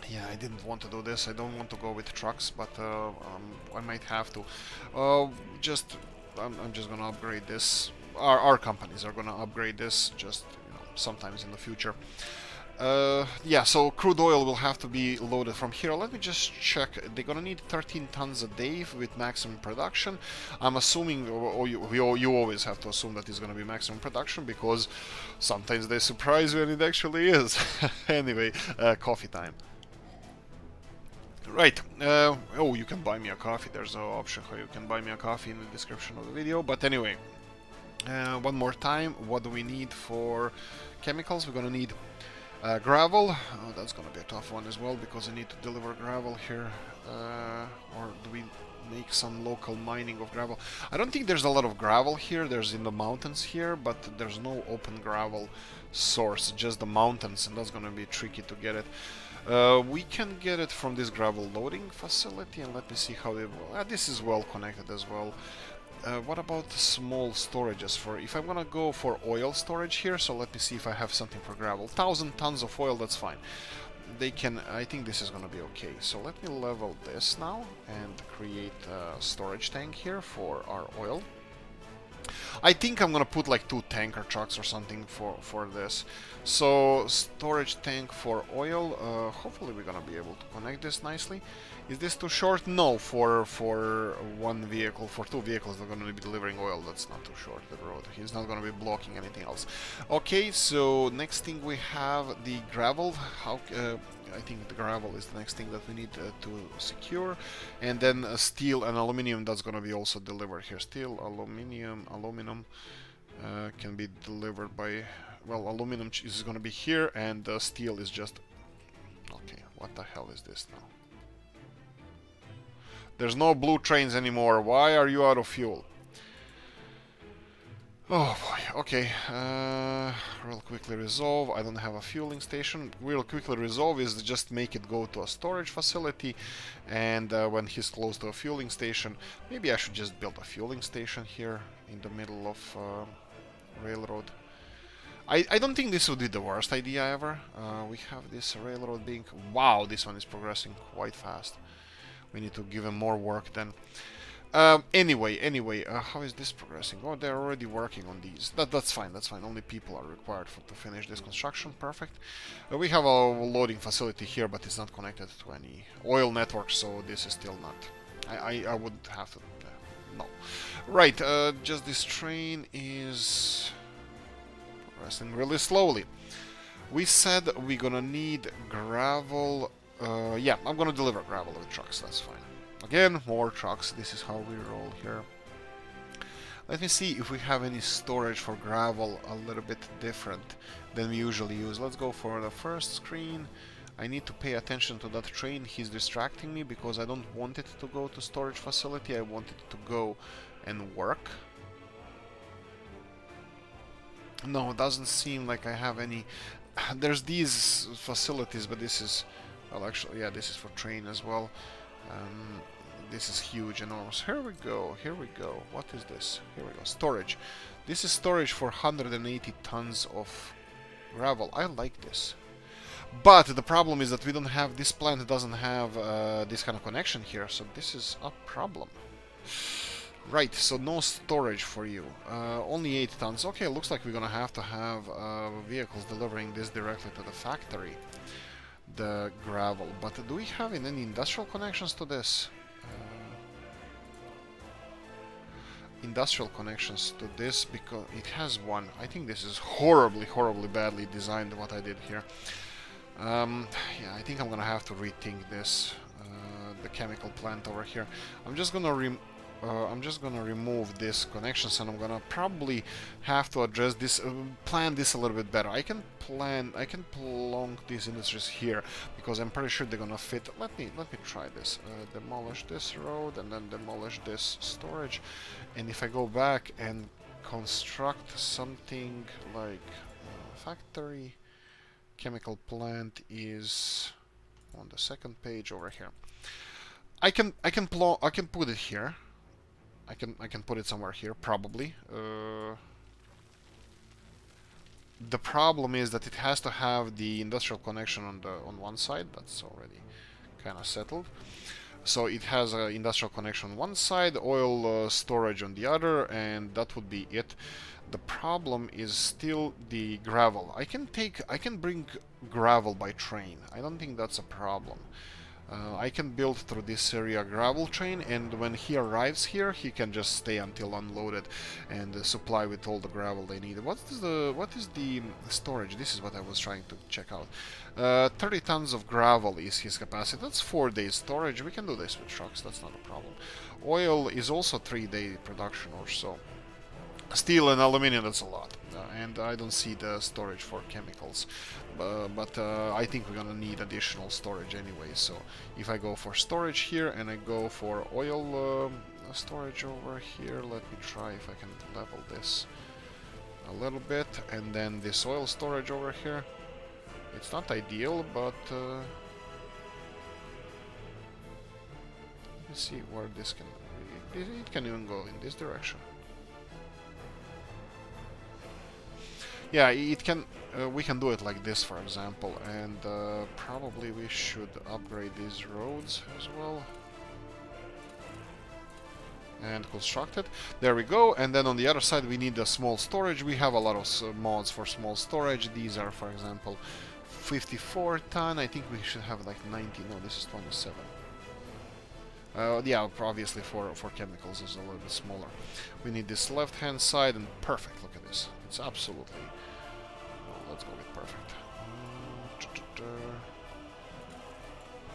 Yeah, I didn't want to do this. I don't want to go with trucks, but I might have to. I'm just gonna upgrade this. Our companies are gonna upgrade this just, you know, sometimes in the future. Yeah, so crude oil will have to be loaded from here. Let me just check. They're gonna need 13 tons a day with maximum production. I'm assuming, you always have to assume that it's gonna be maximum production because sometimes they surprise you and it actually is. Anyway, coffee time. Right, oh, you can buy me a coffee. There's an option how you can buy me a coffee in the description of the video. But anyway, one more time, what do we need for chemicals? We're gonna need Gravel, oh, that's gonna be a tough one as well, because I need to deliver gravel here. Or do we make some local mining of gravel? I don't think there's a lot of gravel here. There's in the mountains here, but there's no open gravel source, just the mountains, and that's gonna be tricky to get it. We can get it from this gravel loading facility, and let me see how they... this is well connected as well. What about small storages for... If I'm gonna go for oil storage here, so let me see if I have something for gravel. 1,000 tons of oil, that's fine. They can... I think this is gonna be okay. So let me level this now and create a storage tank here for our oil. I think I'm gonna put like 2 tanker trucks or something for this. So storage tank for oil. Hopefully we're gonna be able to connect this nicely. Is this too short? No, for one vehicle, for 2 vehicles they're gonna be delivering oil. That's not too short, the road. He's not gonna be blocking anything else. Okay, so next thing we have the gravel. How? I think the gravel is the next thing that we need to secure, and then steel and aluminum, that's gonna be also delivered here. Steel, aluminum can be delivered by, well, aluminum is gonna be here, and steel is just... Okay, what the hell is this now? There's no blue trains anymore. Why are you out of fuel? Oh boy, okay, real quickly resolve. I don't have a fueling station. Real quickly resolve is just make it go to a storage facility, and when he's close to a fueling station, maybe I should just build a fueling station here in the middle of railroad. I don't think this would be the worst idea ever. We have this railroad being... Wow, this one is progressing quite fast. We need to give him more work then. Anyway, how is this progressing? Oh, they're already working on these. That's fine, that's fine. Only people are required to finish this construction. Perfect. We have a loading facility here, but it's not connected to any oil network, so this is still not... I would have to... no. Right, just this train is progressing really slowly. We said we're gonna need gravel... yeah, I'm gonna deliver gravel with trucks, that's fine. Again, more trucks. This is how we roll here. Let me see if we have any storage for gravel a little bit different than we usually use. Let's go for the first screen. I need to pay attention to that train. He's distracting me because I don't want it to go to storage facility. I want it to go and work. No, it doesn't seem like I have any... There's these facilities, but this is... Well, actually, yeah, this is for train as well. This is huge, enormous. Here we go, here we go. What is this? Here we go. Storage. This is storage for 180 tons of gravel. I like this. But the problem is that we don't have... This plant doesn't have this kind of connection here, so this is a problem. Right, so no storage for you. Only 8 tons. Okay, looks like we're gonna have vehicles delivering this directly to the factory. The gravel. But do we have any industrial connections to this? Industrial connections to this, because it has one. I think this is horribly badly designed, what I did here. Yeah, I think I'm gonna have to rethink this. The chemical plant over here. I'm just gonna remove this connections, and I'm gonna probably have to address this, plan this a little bit better. I can plonk these industries here because I'm pretty sure they're gonna fit. Let me try this. Demolish this road and then demolish this storage. And if I go back and construct something like factory, chemical plant is on the second page over here. I can put it here. I can put it somewhere here, probably. The problem is that it has to have the industrial connection on one side. That's already kind of settled. So it has an industrial connection on one side, oil storage on the other, and that would be it. The problem is still the gravel. I can bring gravel by train. I don't think that's a problem. I can build through this area a gravel train, and when he arrives here, he can just stay until unloaded and supply with all the gravel they need. What is the storage? This is what I was trying to check out. 30 tons of gravel is his capacity. That's 4 days storage. We can do this with trucks. That's not a problem. Oil is also 3-day production or so. Steel and aluminum, that's a lot. and I don't see the storage for chemicals, but I think we're gonna need additional storage anyway. So if I go for storage here and I go for oil storage over here, let me try if I can level this a little bit, and then this oil storage over here. It's not ideal, but let's see where this can. It can even go in this direction. Yeah, it can. We can do it like this, for example, and probably we should upgrade these roads as well. And construct it. There we go. And then on the other side we need a small storage. We have a lot of mods for small storage. These are, for example, 54 ton. I think we should have like 90. No, this is 27. Yeah, obviously for chemicals is a little bit smaller. We need this left hand side, and perfect. Look at this. It's absolutely. Oh, let's go with perfect.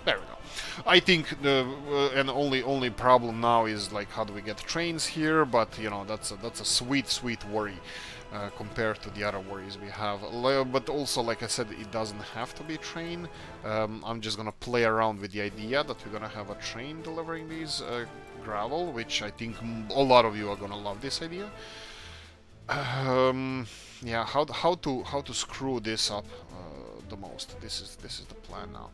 There we go. I think the and only problem now is like how do we get trains here, but you know that's a sweet worry compared to the other worries we have. But also, like I said, it doesn't have to be train. I'm just gonna play around with the idea that we're gonna have a train delivering these gravel, which I think a lot of you are gonna love this idea. Yeah, how to screw this up the most? This is the plan now.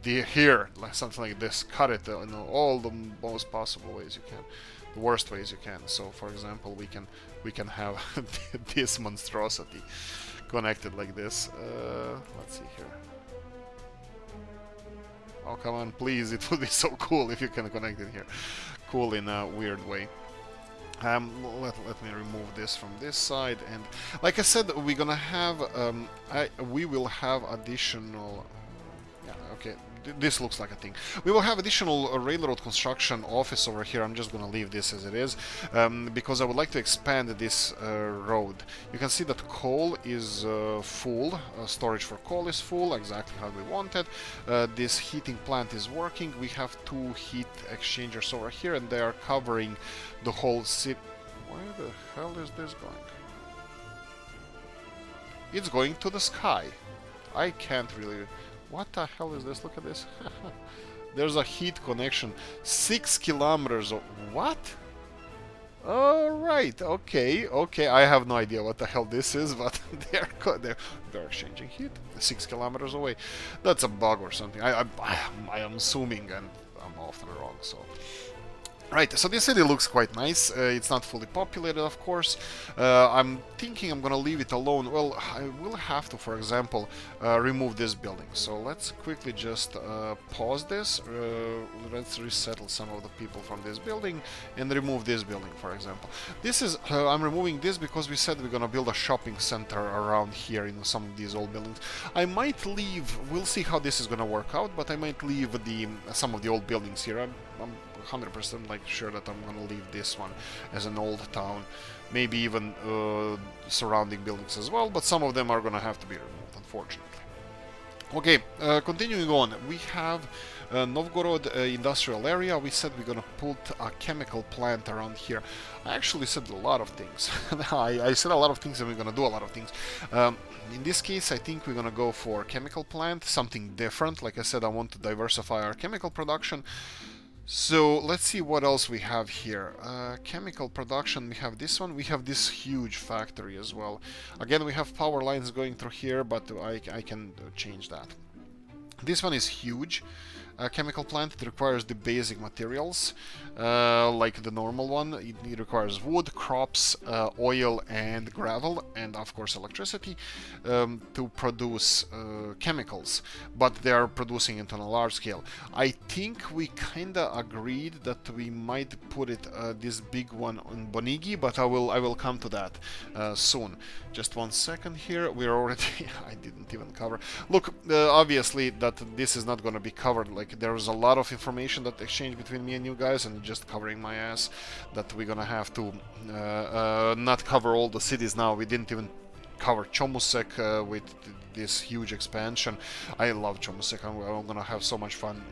Here, like something like this, cut it in all the most possible ways you can, the worst ways you can. So, for example, we can have this monstrosity connected like this. Let's see here. Oh, come on, please! It would be so cool if you can connect it here. Cool in a weird way. Let me remove this from this side, and like I said, we're gonna have we will have additional. Yeah, okay. This looks like a thing. We will have additional railroad construction office over here. I'm just gonna leave this as it is because I would like to expand this road. You can see that coal is full. Storage for coal is full, exactly how we wanted. This heating plant is working. We have 2 heat exchangers over here, and they are covering the whole city. Where the hell is this going? It's going to the sky. I can't really. What the hell is this? Look at this. There's a heat connection. 6 kilometers of... What? Alright, okay. I have no idea what the hell this is, but they're exchanging heat 6 kilometers away. That's a bug or something. I am assuming, and I'm often wrong, so... Right, so this city looks quite nice. It's not fully populated, of course. I'm thinking I'm gonna leave it alone. Well, I will have to, for example, remove this building. So let's quickly just pause this. Let's resettle some of the people from this building and remove this building, for example. This is I'm removing this because we said we're gonna build a shopping center around here in some of these old buildings. I might leave. We'll see how this is gonna work out, but I might leave some of the old buildings here. I'm 100% like sure that I'm gonna leave this one as an old town, maybe even surrounding buildings as well, but some of them are gonna have to be removed, unfortunately. Okay, continuing on, we have Novgorod industrial area. We said we're gonna put a chemical plant around here. I actually said a lot of things. I said a lot of things and we're gonna do a lot of things. In this case, I think we're gonna go for chemical plant, something different. Like I said, I want to diversify our chemical production. So let's see what else we have here. Chemical production, we have this one. We have this huge factory as well. Again, we have power lines going through here, but I can change that. This one is huge. Chemical plant, it requires the basic materials like the normal one. It requires wood, crops, oil and gravel, and of course electricity to produce chemicals, but they are producing it on a large scale. I think we kinda agreed that we might put it this big one on Bonigi, but I will come to that soon. Just 1 second here. We're already I didn't even cover. Look, obviously that this is not going to be covered. Like there's a lot of information that exchanged between me and you guys, and just covering my ass that we're gonna have to not cover all the cities now. We didn't even cover Chomusek with this huge expansion. I love Chomusek. I'm gonna have so much fun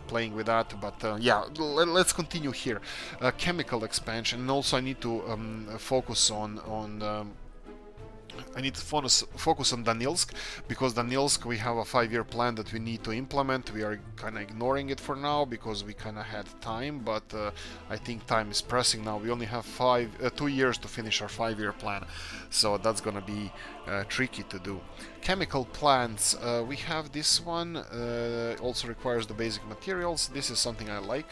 playing with that, but yeah, let's continue here. Chemical expansion, and also I need to focus on I need to focus on Danilsk, because Danilsk, we have a 5-year plan that we need to implement. We are kind of ignoring it for now because we kind of had time, but I think time is pressing now. We only have 2 years to finish our 5-year plan, so that's gonna be tricky to do. Chemical plants, we have this one, also requires the basic materials. This is something I like.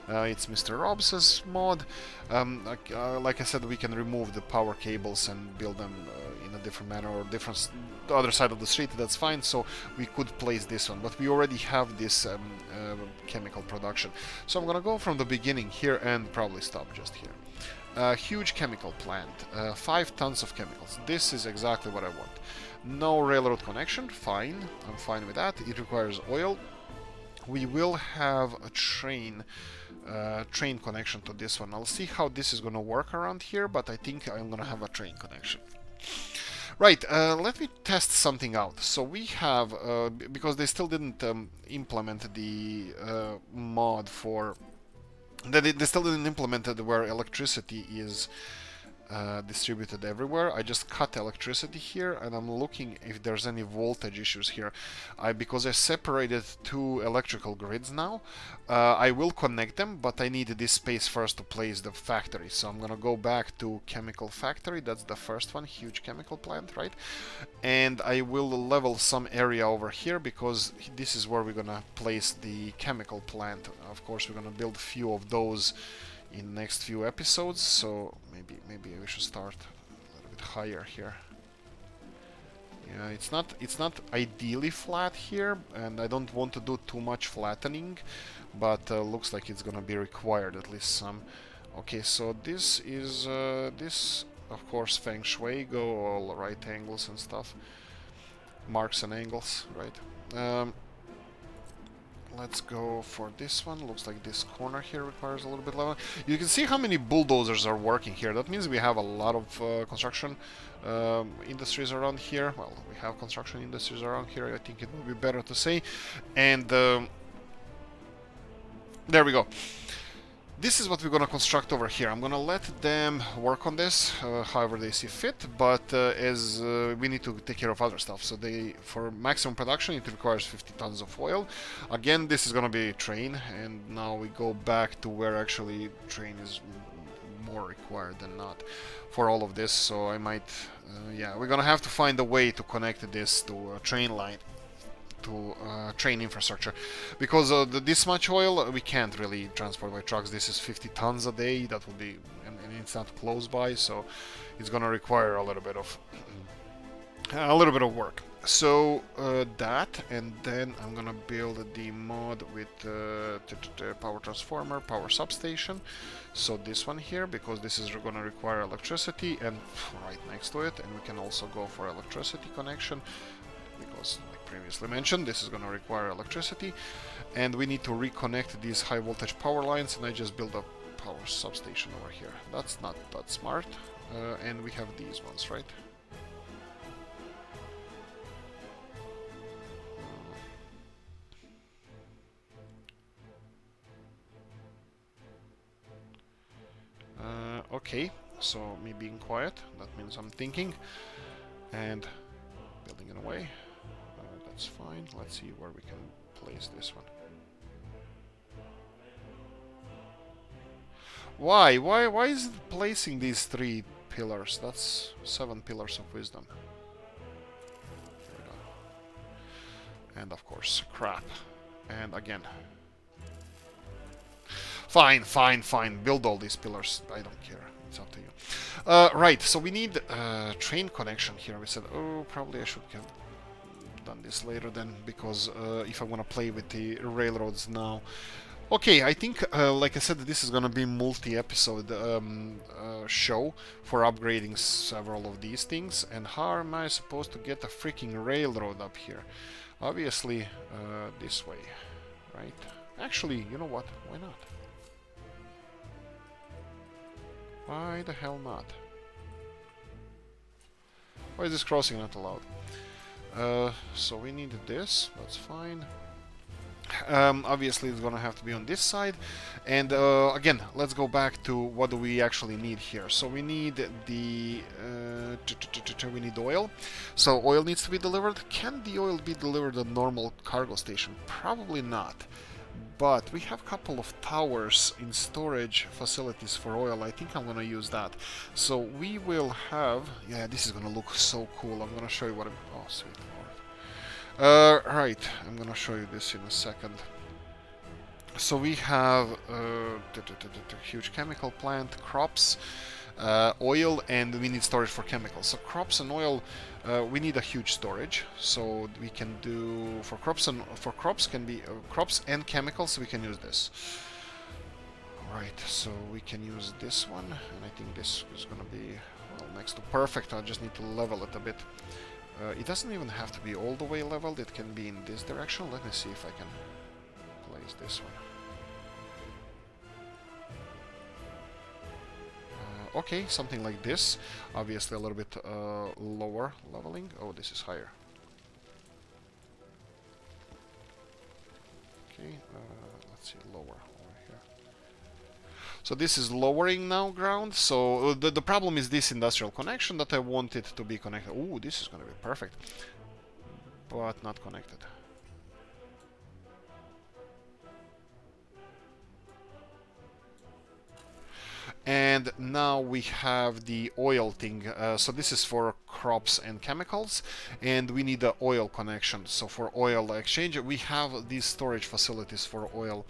It's Mr. Robs's mod. Like I said, we can remove the power cables and build them in a different manner, or the other side of the street. That's fine. So we could place this one, but we already have this chemical production. So I'm gonna go from the beginning here and probably stop just here. Huge chemical plant, 5 tons of chemicals. This is exactly what I want. No railroad connection, fine. I'm fine with that. It requires oil. We will have a train connection to this one. I'll see how this is going to work around here, but I think I'm going to have a train connection. Right, let me test something out. So we have, because they still didn't implement the mod for... They still didn't implement it where electricity is distributed everywhere. I just cut electricity here, and I'm looking if there's any voltage issues here. Because I separated 2 electrical grids now, I will connect them, but I need this space first to place the factory. So I'm gonna go back to chemical factory. That's the first one, huge chemical plant, right? And I will level some area over here, because this is where we're gonna place the chemical plant. Of course, we're gonna build a few of those in next few episodes, so maybe we should start a little bit higher here. Yeah, it's not ideally flat here, and I don't want to do too much flattening, but looks like it's gonna be required at least some. Okay, so this is this, of course, feng shui, go all right angles and stuff, marks and angles, right? Let's go for this one. Looks like this corner here requires a little bit level. You can see how many bulldozers are working here. That means we have a lot of construction industries around here. Well, we have construction industries around here, I think it would be better to say. And there we go. This is what we're going to construct over here. I'm going to let them work on this however they see fit, but as we need to take care of other stuff. So for maximum production, it requires 50 tons of oil. Again, this is going to be a train, and now we go back to where actually train is more required than not for all of this. So I might, yeah, we're going to have to find a way to connect this to a train line, to train infrastructure, because this much oil we can't really transport by trucks. This is 50 tons a day. That will be, and it's not close by, so it's gonna require a little bit of work. So that, and then I'm gonna build the mod with power transformer, power substation. So this one here, because this is gonna require electricity, and right next to it, and we can also go for electricity connection, because like previously mentioned, this is going to require electricity, and we need to reconnect these high voltage power lines, and I just built a power substation over here. That's not that smart. And we have these ones, right? Okay, so me being quiet, that means I'm thinking and building it away. That's fine. Let's see where we can place this one. Why is it placing these 3 pillars? That's 7 pillars of wisdom. There we go. And of course, crap. And again. Fine. Build all these pillars. I don't care. It's up to you. Right, so we need train connection here. We said, oh, probably I should have done this later then, because if I want to play with the railroads now. Okay, I think, like I said, this is going to be multi-episode show for upgrading several of these things. And how am I supposed to get a freaking railroad up here? Obviously, this way, right? Actually, you know what? Why not? Why the hell not? Why is this crossing not allowed? So we need this, that's fine. Obviously it's gonna have to be on this side, and again, let's go back to what do we actually need here. So we need the we need oil. So oil needs to be delivered. Can the oil be delivered at normal cargo station? Probably not. But we have a couple of towers in storage facilities for oil. I think I'm gonna use that. So we will have, yeah, this is gonna look so cool. I'm gonna show you what I'm, oh sweet lord. Right, I'm gonna show you this in a second. So we have huge chemical plant, crops, oil, and we need storage for chemicals. So crops and oil, we need a huge storage. So we can do for crops can be crops and chemicals. We can use this. Right. So we can use this one, and I think this is gonna be well next to perfect. I just need to level it a bit. It doesn't even have to be all the way leveled. It can be in this direction. Let me see if I can place this one. Okay, something like this. Obviously a little bit lower leveling. Oh, this is higher. Okay, let's see, lower over here. So this is lowering now ground. So the problem is this industrial connection that I want it to be connected. Ooh, this is going to be perfect. But not connected. And now we have the oil thing. So this is for crops and chemicals, and we need the oil connection. So for oil exchange, we have these storage facilities for oil.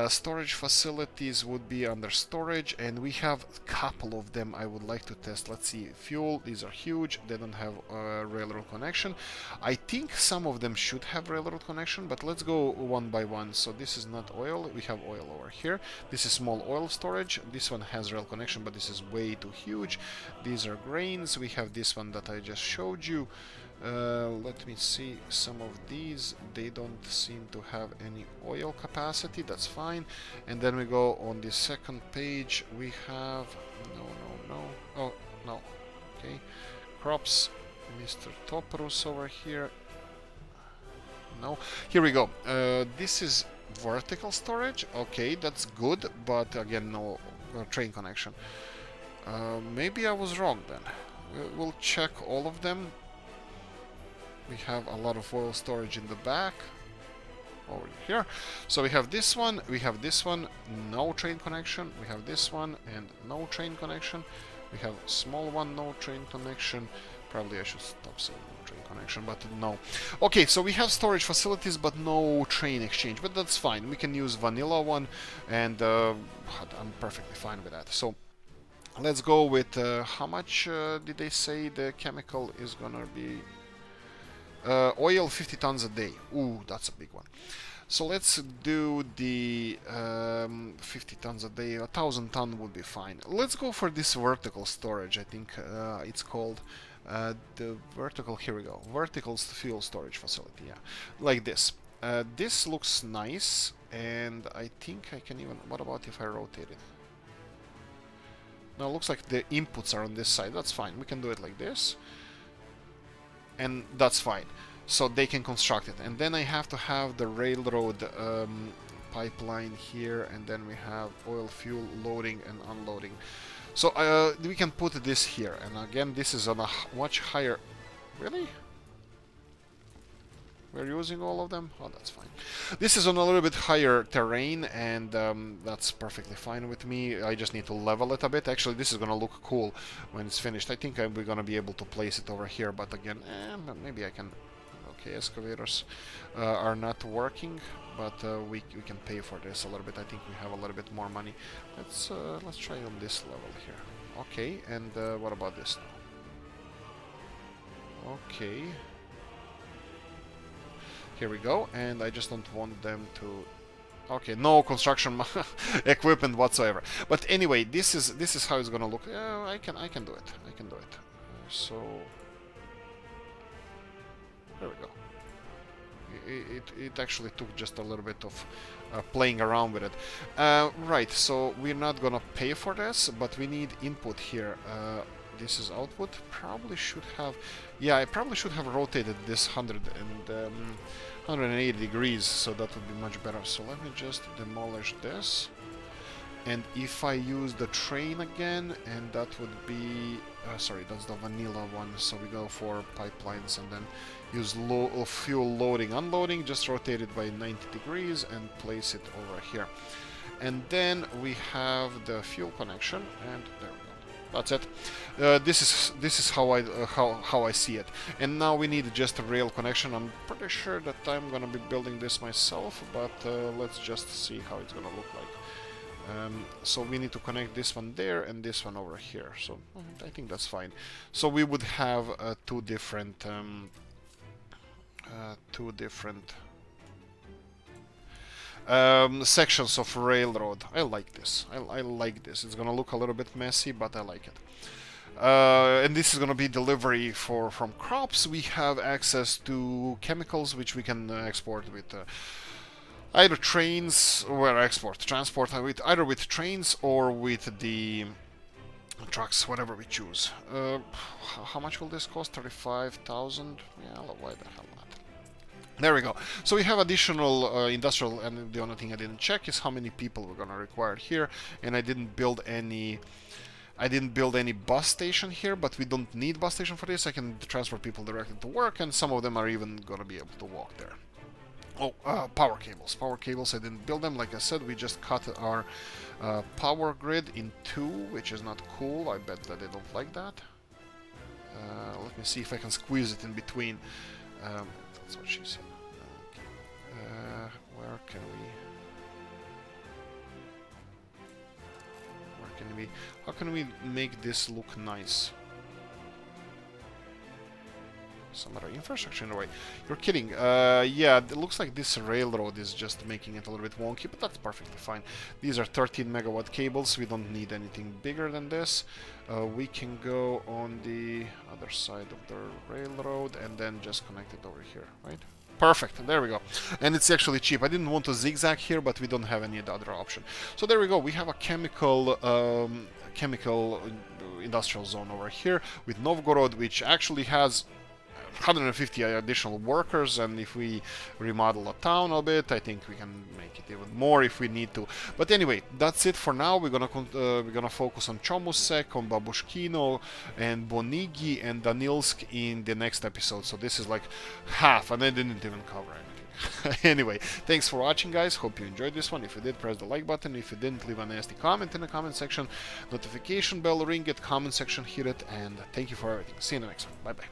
Storage facilities would be under storage, and we have a couple of them I would like to test. Let's see, fuel, these are huge, they don't have a railroad connection. I think some of them should have railroad connection, but let's go one by one. So this is not oil, we have oil over here. This is small oil storage, this one has rail connection, but this is way too huge. These are grains, we have this one that I just showed you. Let me see, some of these, they don't seem to have any oil capacity, that's fine. And then we go on the second page, we have, no, oh, no, okay, crops, Mr. Toporus over here, no, here we go. This is vertical storage, okay, that's good, but again, no train connection. Maybe I was wrong then. We'll check all of them. We have a lot of oil storage in the back over here. So we have this one, no train connection. We have this one and no train connection. We have small one, no train connection. Probably I should stop saying no train connection, but no. Okay, so we have storage facilities but no train exchange, but that's fine. We can use vanilla one, and I'm perfectly fine with that. So let's go with how much did they say the chemical is gonna be? Oil 50 tons a day. Ooh, that's a big one. So let's do the 50 tons a day. 1,000 ton would be fine. Let's go for this vertical storage. I think it's called the vertical. Here we go. Vertical fuel storage facility. Yeah, like this. This looks nice, and I think I can even. What about if I rotate it? No, it looks like the inputs are on this side. That's fine. We can do it like this. And that's fine, so they can construct it. And then I have to have the railroad pipeline here, and then we have oil fuel loading and unloading. So we can put this here, and again this is on a much higher. Really? We're using all of them? Oh, that's fine. This is on a little bit higher terrain, and that's perfectly fine with me. I just need to level it a bit. Actually, this is going to look cool when it's finished. I think we're going to be able to place it over here, but again, maybe I can... Okay, excavators are not working, but we can pay for this a little bit. I think we have a little bit more money. Let's try on this level here. Okay, and what about this now? Okay. Here we go, and I just don't want them to... Okay, no construction equipment whatsoever. But anyway, this is how it's gonna look. I can do it. I can do it. So there we go. It actually took just a little bit of playing around with it. Right. So we're not gonna pay for this, but we need input here. this is output. Probably should have, yeah, I probably should have rotated this 180 degrees, so that would be much better. So let me just demolish this. And if I use the train again, and that would be, sorry, that's the vanilla one, so we go for pipelines and then use fuel loading, unloading, just rotate it by 90 degrees and place it over here. And then we have the fuel connection, and there we go. That's it. This is how I see it. And now we need just a rail connection. I'm pretty sure that I'm gonna be building this myself, but let's just see how it's gonna look like. So we need to connect this one there and this one over here. So I think that's fine. So we would have two different sections of railroad. I like this. I like this. It's gonna look a little bit messy, but I like it. And this is gonna be delivery from crops. We have access to chemicals which we can export with either trains or transport with either with trains or with the trucks, whatever we choose. How much will this cost? 35,000? Yeah, why the hell not? There we go. So we have additional industrial, and the only thing I didn't check is how many people we're gonna require here. And I didn't build any bus station here, but we don't need bus station for this. I can transfer people directly to work, and some of them are even gonna be able to walk there. Oh, power cables. Power cables, I didn't build them. Like I said, we just cut our power grid in two, which is not cool. I bet that they don't like that. Let me see if I can squeeze it in between. That's what she said. Okay. Where can we... How can we make this look nice? Some other infrastructure in the way. You're kidding. Yeah, it looks like this railroad is just making it a little bit wonky, but that's perfectly fine. These are 13 megawatt cables. We don't need anything bigger than this. We can go on the other side of the railroad and then just connect it over here, right? Perfect, there we go. And it's actually cheap. I didn't want to zigzag here, but we don't have any other option. So there we go. We have a chemical industrial zone over here with Novgorod, which actually has 150 additional workers, and if we remodel a town a bit, I think we can make it even more if we need to. But anyway, that's it for now. We're gonna focus on Chomusek, on Babushkino, and Bonigi and Danilsk in the next episode. So this is like half, and I didn't even cover anything. Anyway, thanks for watching, guys. Hope you enjoyed this one. If you did, press the like button. If you didn't, leave a nasty comment in the comment section. Notification bell, ring it, comment section, hit it, and thank you for everything. See you in the next one. Bye bye.